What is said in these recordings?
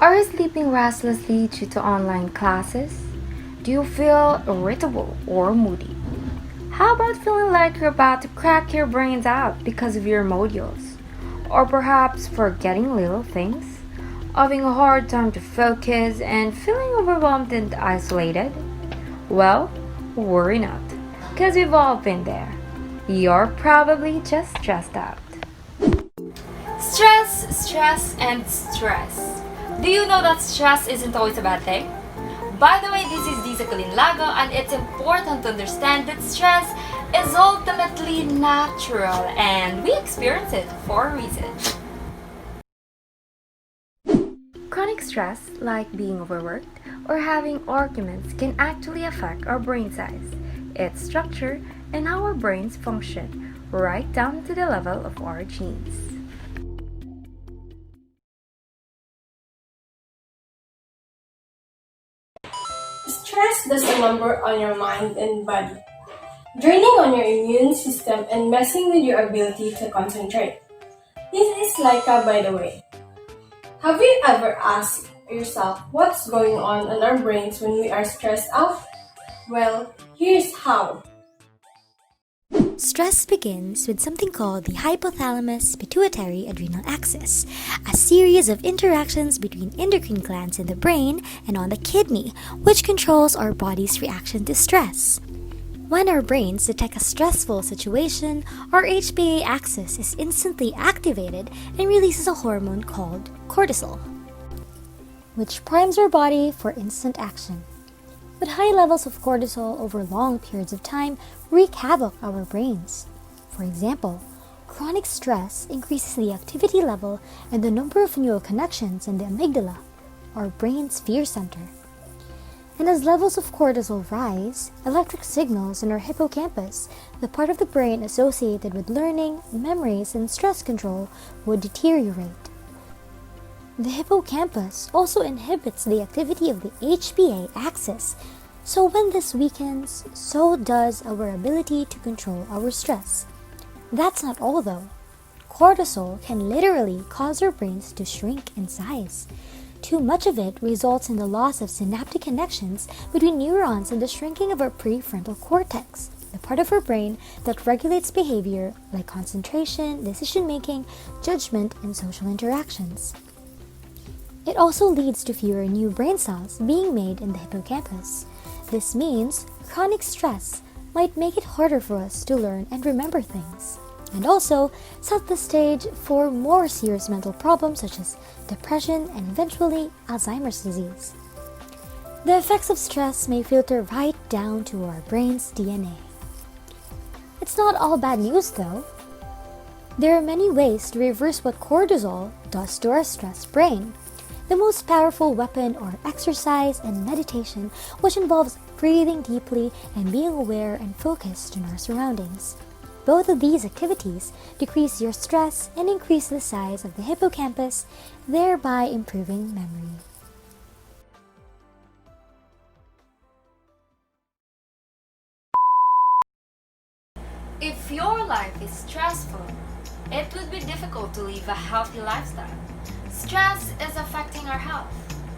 Are you sleeping restlessly due to online classes? Do you feel irritable or moody? How about feeling like you're about to crack your brains out because of your modules? Or perhaps forgetting little things? Having a hard time to focus and feeling overwhelmed and isolated? Well, worry not, because we've all been there. You're probably just stressed out. Stress, and stress. Do you know that stress isn't always a bad thing? By the way, this is Disa Lago, and it's important to understand that stress is ultimately natural and we experience it for a reason. Chronic stress, like being overworked or having arguments, can actually affect our brain size, its structure, and how our brains function, right down to the level of our genes. Stress does a number on your mind and body, draining on your immune system and messing with your ability to concentrate. This is Laika, by the way. Have you ever asked yourself what's going on in our brains when we are stressed out? Well, here's how. Stress begins with something called the hypothalamus pituitary adrenal axis, a series of interactions between endocrine glands in the brain and on the kidney, which controls our body's reaction to stress. When our brains detect a stressful situation, our HPA axis is instantly activated and releases a hormone called cortisol, which primes our body for instant action. But high levels of cortisol over long periods of time wreak havoc on our brains. For example, chronic stress increases the activity level and the number of neural connections in the amygdala, our brain's fear center. And as levels of cortisol rise, electric signals in our hippocampus, the part of the brain associated with learning, memories, and stress control, would deteriorate. The hippocampus also inhibits the activity of the HPA axis, so when this weakens, so does our ability to control our stress. That's not all though. Cortisol can literally cause our brains to shrink in size. Too much of it results in the loss of synaptic connections between neurons and the shrinking of our prefrontal cortex, the part of our brain that regulates behavior like concentration, decision making, judgment, and social interactions. It also leads to fewer new brain cells being made in the hippocampus. This means chronic stress might make it harder for us to learn and remember things, and also set the stage for more serious mental problems such as depression and eventually Alzheimer's disease. The effects of stress may filter right down to our brain's DNA. It's not all bad news though. There are many ways to reverse what cortisol does to our stressed brain. The most powerful weapon are exercise and meditation, which involves breathing deeply and being aware and focused in our surroundings. Both of these activities decrease your stress and increase the size of the hippocampus, thereby improving memory. If your life is stressful, it would be difficult to live a healthy lifestyle. Stress is affecting our health,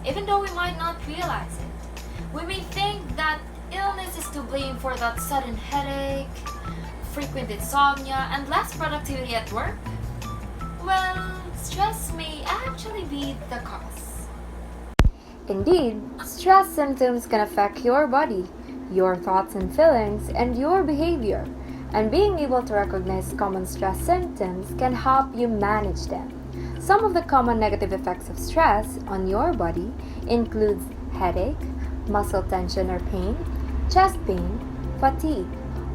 even though we might not realize it. We may think that illness is to blame for that sudden headache, frequent insomnia, and less productivity at work. Well, stress may actually be the cause. Indeed, stress symptoms can affect your body, your thoughts and feelings, and your behavior. And being able to recognize common stress symptoms can help you manage them. Some of the common negative effects of stress on your body includes headache, muscle tension or pain, chest pain, fatigue,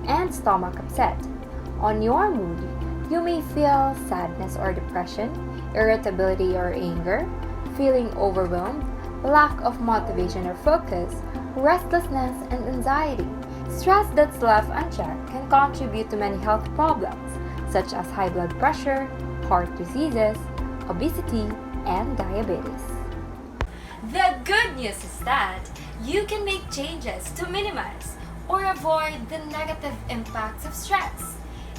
and stomach upset. On your mood, you may feel sadness or depression, irritability or anger, feeling overwhelmed, lack of motivation or focus, restlessness, and anxiety. Stress that's left unchecked can contribute to many health problems, such as high blood pressure, heart diseases, obesity, and diabetes. The good news is that you can make changes to minimize or avoid the negative impacts of stress.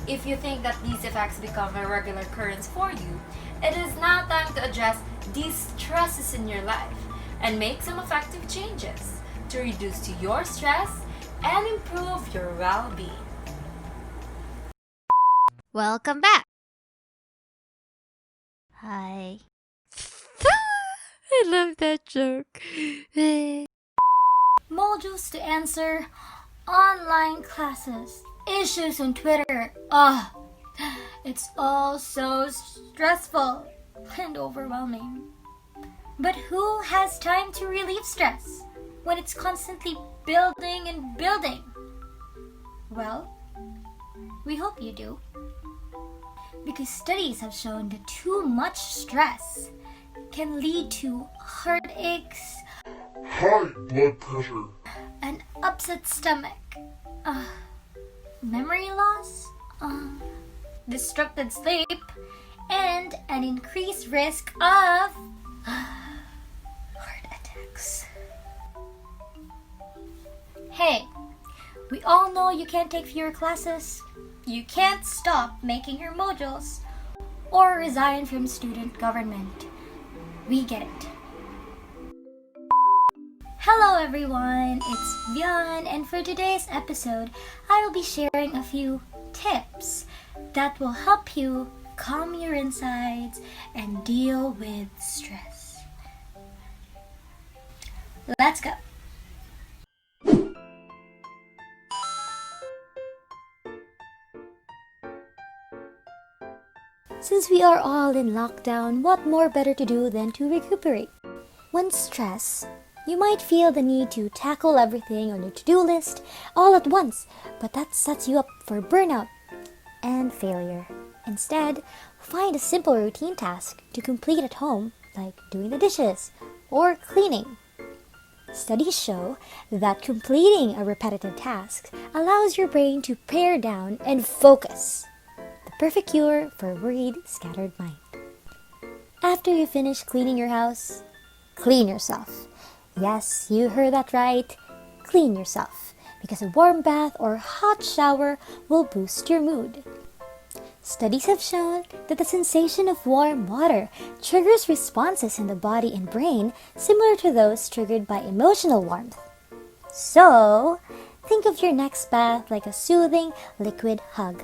If you think that these effects become a regular occurrence for you, it is now time to address these stresses in your life and make some effective changes to reduce your stress and improve your well-being. Welcome back. Hi. I love that joke. Modules to answer, online classes, issues on Twitter. It's all so stressful and overwhelming. But who has time to relieve stress when it's constantly building and building? Well, we hope you do. Because studies have shown that too much stress can lead to heartaches, high blood pressure, an upset stomach, memory loss, disrupted sleep, and an increased risk of heart attacks. Hey, we all know you can't take fewer classes. You can't stop making your modules or resign from student government. We get it. Hello everyone, it's Vian, and for today's episode, I will be sharing a few tips that will help you calm your insides and deal with stress. Let's go. Since we are all in lockdown, what more better to do than to recuperate? When stressed, you might feel the need to tackle everything on your to-do list all at once, but that sets you up for burnout and failure. Instead, find a simple routine task to complete at home, like doing the dishes or cleaning. Studies show that completing a repetitive task allows your brain to pare down and focus. The perfect cure for a worried, scattered mind. After you finish cleaning your house, clean yourself. Yes, you heard that right. Clean yourself, because a warm bath or hot shower will boost your mood. Studies have shown that the sensation of warm water triggers responses in the body and brain similar to those triggered by emotional warmth. So, think of your next bath like a soothing liquid hug.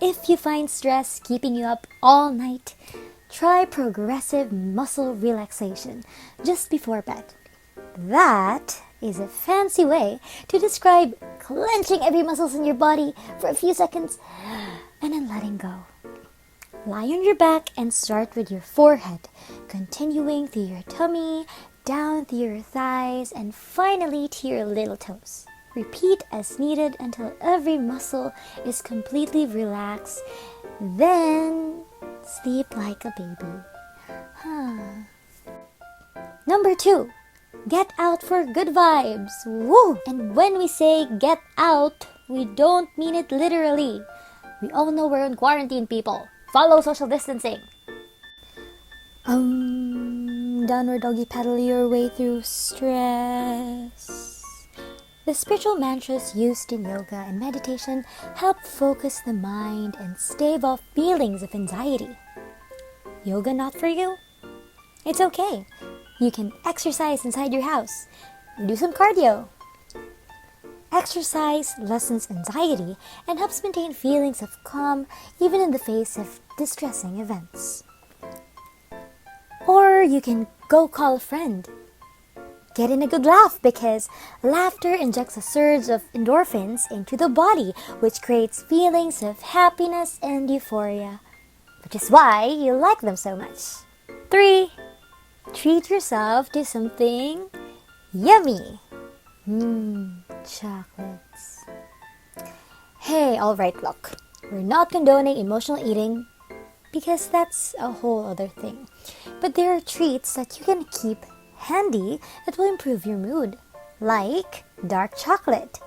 If you find stress keeping you up all night, try progressive muscle relaxation just before bed. That is a fancy way to describe clenching every muscle in your body for a few seconds and then letting go. Lie on your back and start with your forehead, continuing through your tummy, down to your thighs, and finally to your little toes. Repeat as needed until every muscle is completely relaxed. Then sleep like a baby. Number 2, get out for good vibes. Woo! And when we say get out, we don't mean it literally. We all know we're in quarantine, people. Follow social distancing. Downward doggy paddle your way through stress. The spiritual mantras used in yoga and meditation help focus the mind and stave off feelings of anxiety. Yoga not for you? It's okay. You can exercise inside your house. Do some cardio. Exercise lessens anxiety and helps maintain feelings of calm even in the face of distressing events. Or you can go call a friend. Get in a good laugh, because laughter injects a surge of endorphins into the body, which creates feelings of happiness and euphoria, which is why you like them so much. 3, treat yourself to something yummy. Chocolates. Hey, alright, look. We're not condoning emotional eating, because that's a whole other thing. But there are treats that you can keep handy that will improve your mood, like dark chocolate.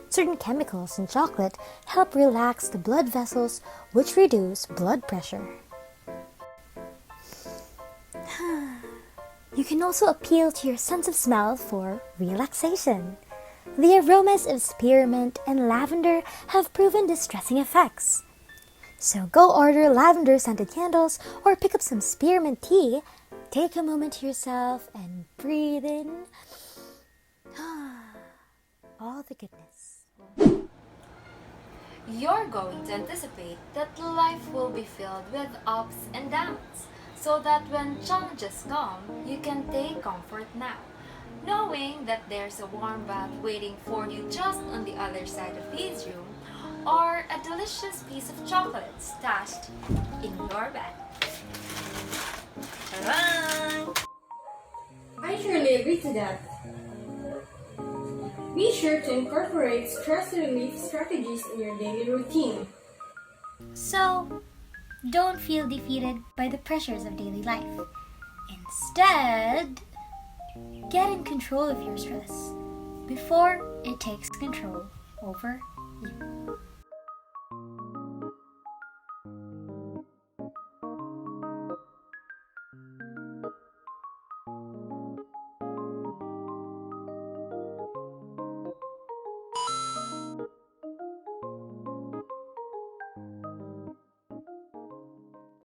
Certain chemicals in chocolate help relax the blood vessels, which reduce blood pressure. You can also appeal to your sense of smell for relaxation. The aromas of spearmint and lavender have proven distressing effects. So go order lavender scented candles or pick up some spearmint tea. Take a moment to yourself and breathe in all the goodness. You're going to anticipate that life will be filled with ups and downs, so that when challenges come, you can take comfort now, knowing that there's a warm bath waiting for you just on the other side of this room, or a delicious piece of chocolate stashed in your bed. Ta-da! I surely agree to that. Be sure to incorporate stress relief strategies in your daily routine. So, don't feel defeated by the pressures of daily life. Instead, get in control of your stress before it takes control over you.